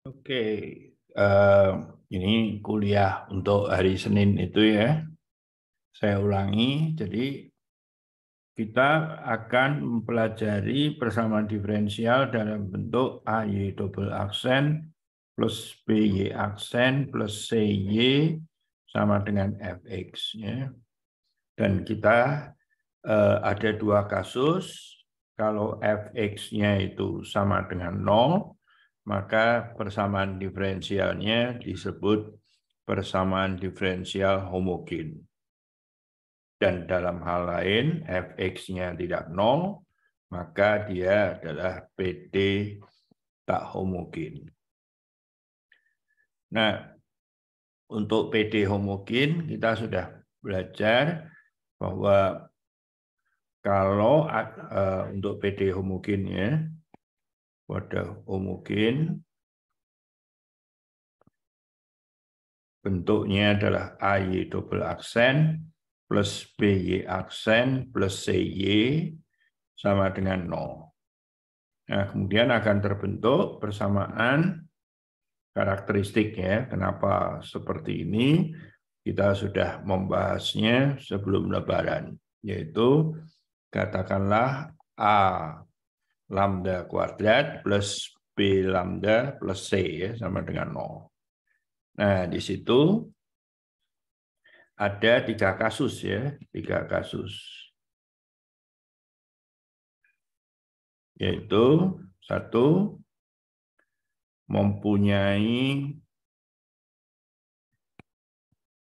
Oke, ini kuliah untuk hari Senin itu ya. Saya ulangi, jadi kita akan mempelajari persamaan diferensial dalam bentuk AY double aksen plus BY aksen plus CY sama dengan FX ya. Dan kita ada dua kasus. Kalau fx-nya itu sama dengan 0, maka persamaan diferensialnya disebut persamaan diferensial homogen. Dan dalam hal lain, fx-nya tidak 0, maka dia adalah PD tak homogen. Nah, untuk PD homogen kita sudah belajar bahwa kalau untuk PD homogennya, wadah homogen bentuknya adalah AY double aksen plus BY aksen plus CY sama dengan 0. Nah, kemudian akan terbentuk persamaan karakteristik ya. Kenapa seperti ini? Kita sudah membahasnya sebelum Lebaran, yaitu katakanlah A lambda kuadrat plus B lambda plus C ya, sama dengan 0. Nah, di situ ada 3 kasus ya, 3 kasus. Yaitu 1, mempunyai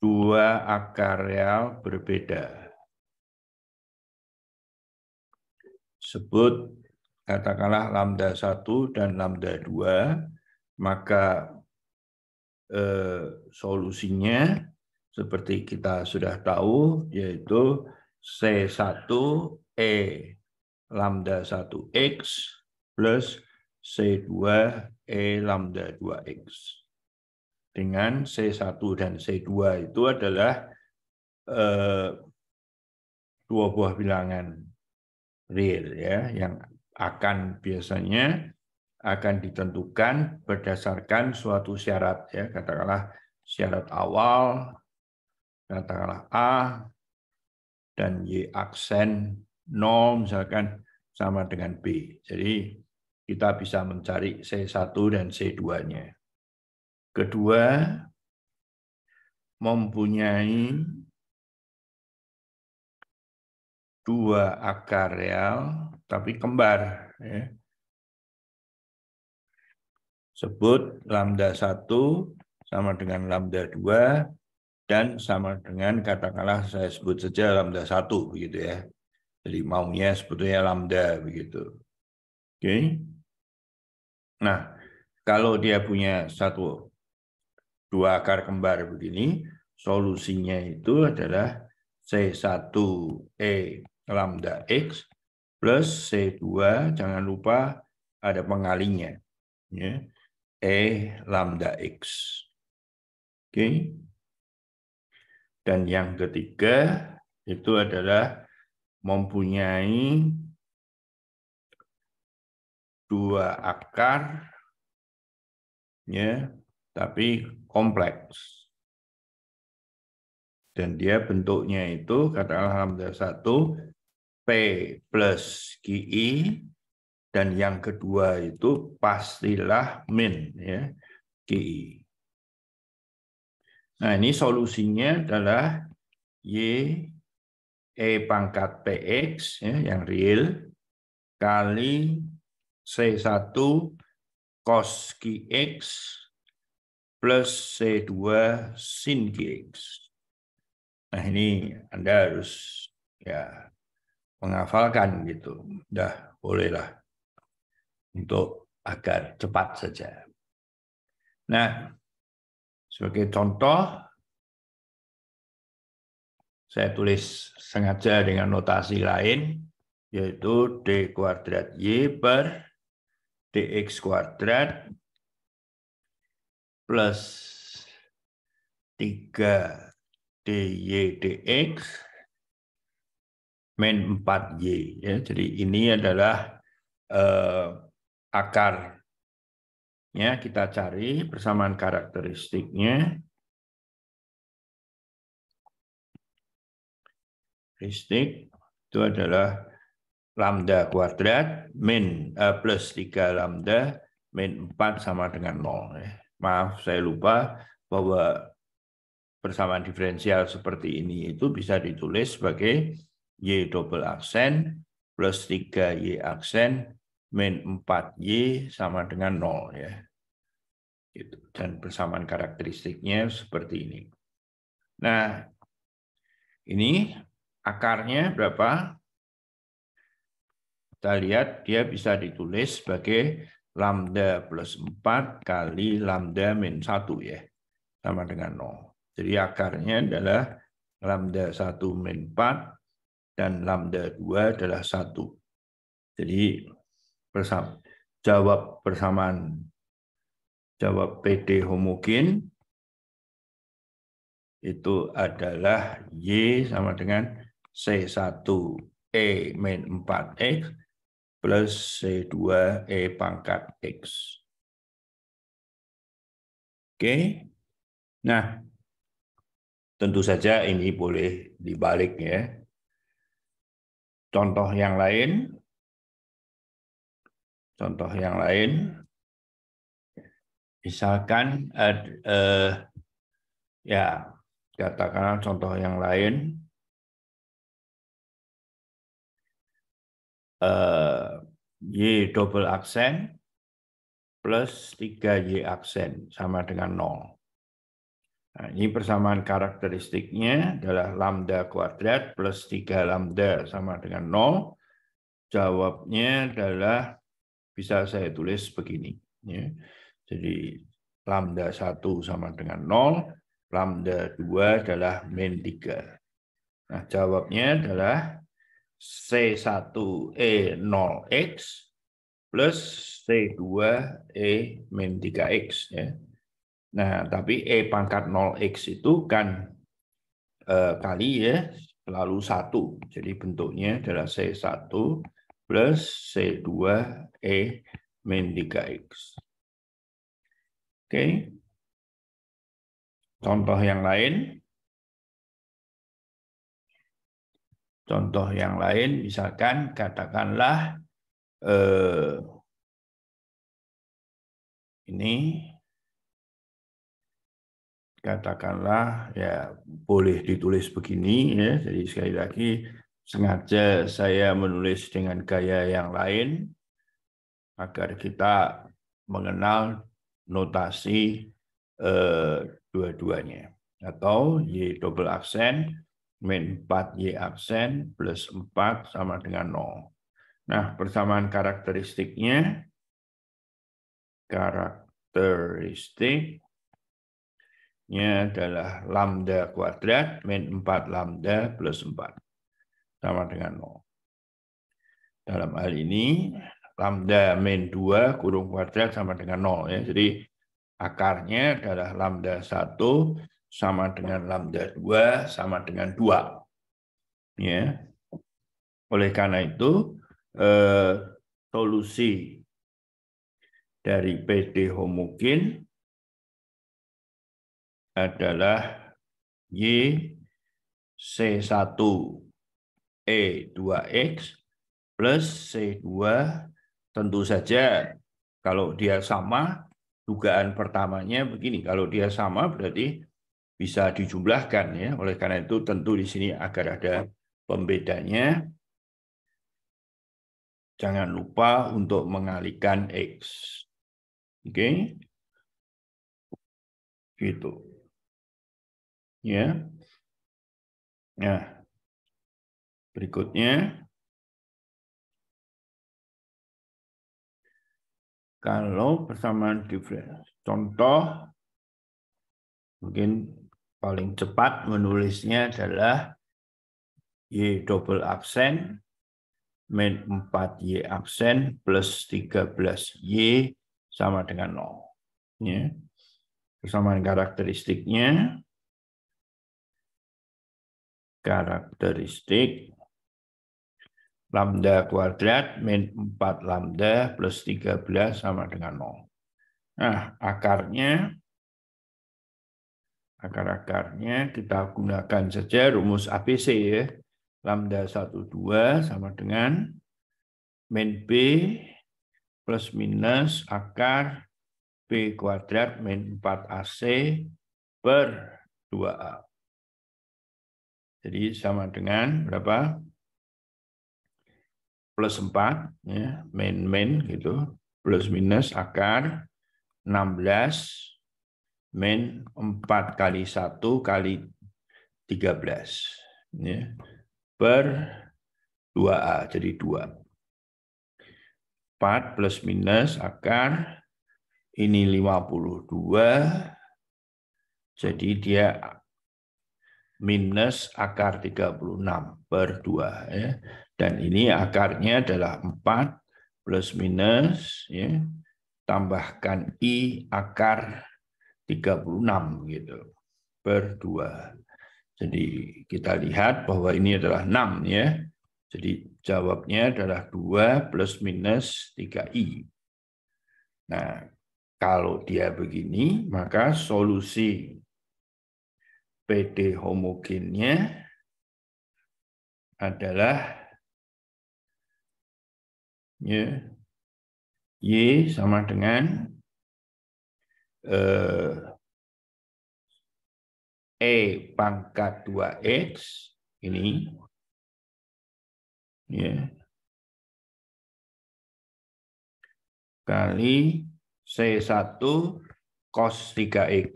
2 akar real berbeda. Sebut katakanlah lambda 1 dan lambda 2, maka solusinya seperti kita sudah tahu, yaitu C1E lambda 1X plus C2E lambda 2X. Dengan C1 dan C2 itu adalah dua buah bilangan real ya, yang biasanya akan ditentukan berdasarkan suatu syarat ya, katakanlah syarat awal, katakanlah A dan Y aksen 0 misalkan sama dengan B. Jadi kita bisa mencari C1 dan C2-nya. Kedua, mempunyai 2 akar real tapi kembar ya. Sebut lambda 1 sama dengan lambda 2 dan sama dengan katakanlah saya sebut saja lambda 1 begitu ya. Jadi maunya sebetulnya lambda begitu. Oke. Nah, kalau dia punya 2 akar kembar begini, solusinya itu adalah C1E lambda X plus C2, jangan lupa ada pengalingnya ya. E lambda X. Oke. Dan yang ketiga itu adalah mempunyai 2 akar ya, tapi kompleks. Dan dia bentuknya itu katakanlah lambda 1 P plus QI, dan yang kedua itu pastilah min ya, QI. Nah, ini solusinya adalah Y E pangkat PX ya, yang real kali C1 cos QX plus C2 sin QX. Nah, ini Anda harus ya menghafalkan gitu. Udah bolehlah untuk agar cepat saja. Nah, sebagai contoh, saya tulis sengaja dengan notasi lain, yaitu D kuadrat Y per DX kuadrat plus 3 DY DX min 4Y. Ya. Jadi ini adalah akar Ya, kita cari persamaan karakteristiknya. Karakteristik itu adalah lambda kuadrat min plus 3 lambda min 4 sama dengan 0. Maaf, saya lupa bahwa persamaan diferensial seperti ini itu bisa ditulis sebagai Y double aksen plus 3Y aksen min 4Y sama dengan 0. Ya. Dan persamaan karakteristiknya seperti ini. Nah, ini akarnya berapa? Kita lihat dia bisa ditulis sebagai lambda plus 4 kali lambda min 1 ya. Sama dengan 0. Jadi akarnya adalah lambda 1 min 4 dan lambda 2 adalah 1. Jadi jawab PD homogen itu adalah Y sama dengan C1E min 4X plus C2E pangkat X. Oke. Nah, tentu saja ini boleh dibalik ya. Contoh yang lain. Misalkan ya katakanlah contoh yang lain. Y double aksen plus 3Y aksen sama dengan 0. Nah, ini persamaan karakteristiknya adalah lambda kuadrat plus 3 lambda sama dengan 0. Jawabnya adalah bisa saya tulis begini. Ya. Jadi lambda 1 sama dengan 0, lambda 2 adalah min 3. Nah, jawabnya adalah C1E0X plus C2E min 3X. Ya. Nah, tapi E pangkat 0X itu kan kali ya, selalu 1. Jadi bentuknya adalah C1 plus C2E min 3X. Oke. Contoh yang lain. Contoh yang lain, misalkan katakanlah ini, katakanlah ya boleh ditulis begini ya. Jadi sekali lagi sengaja saya menulis dengan gaya yang lain agar kita mengenal notasi dua-duanya. Atau Y double aksen min 4Y aksen plus 4 sama dengan 0. Nah, persamaan karakteristiknya adalah lambda kuadrat min 4 lambda plus 4 sama dengan 0. Dalam hal ini lambda min 2 kurung kuadrat sama dengan 0 ya. Jadi akarnya adalah lambda 1 sama dengan lambda 2 sama dengan 2. Ya. Oleh karena itu solusi dari PD homogen adalah Y C1E2X plus C2. Tentu saja kalau dia sama, dugaan pertamanya begini. Kalau dia sama berarti bisa dijumlahkan ya. Oleh karena itu tentu di sini agar ada pembedanya. Jangan lupa untuk mengalihkan X. Oke. Gitu. Ya. Nah, berikutnya kalau persamaan diferensial, contoh mungkin paling cepat menulisnya adalah Y double aksen min 4Y aksen plus 13Y sama dengan 0. Ya. Persamaan karakteristiknya lambda kuadrat min 4 lambda plus 13 sama dengan 0. Nah, akar-akarnya kita gunakan saja rumus ABC ya. Lambda 12 sama dengan min B plus minus akar B kuadrat min 4AC per 2A. Jadi sama dengan berapa? Plus 4, ya, min gitu, plus minus akar 16 min 4 kali 1 kali 13. Ya, per 2A, jadi 2. 4 plus minus akar, ini 52, jadi dia minus akar 36 per 2. Ya. Dan ini akarnya adalah 4 plus minus, ya, tambahkan I akar 36 gitu, per 2. Jadi kita lihat bahwa ini adalah 6 ya. Jadi jawabnya adalah 2 plus minus 3I. Nah, kalau dia begini, maka solusi PD homogennya adalah ya, Y sama dengan E pangkat 2X ini ya, kali C1 cos 3X.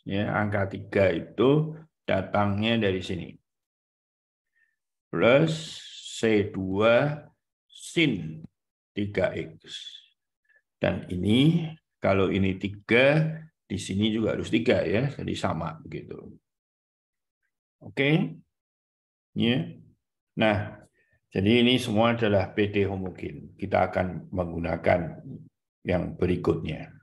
Ya, angka 3 itu datangnya dari sini. Plus C2 sin 3X. Dan ini, kalau ini 3, di sini juga harus 3 ya, jadi sama begitu. Oke? Ya. Nah, jadi ini semua adalah PD homogen. Kita akan menggunakan yang berikutnya.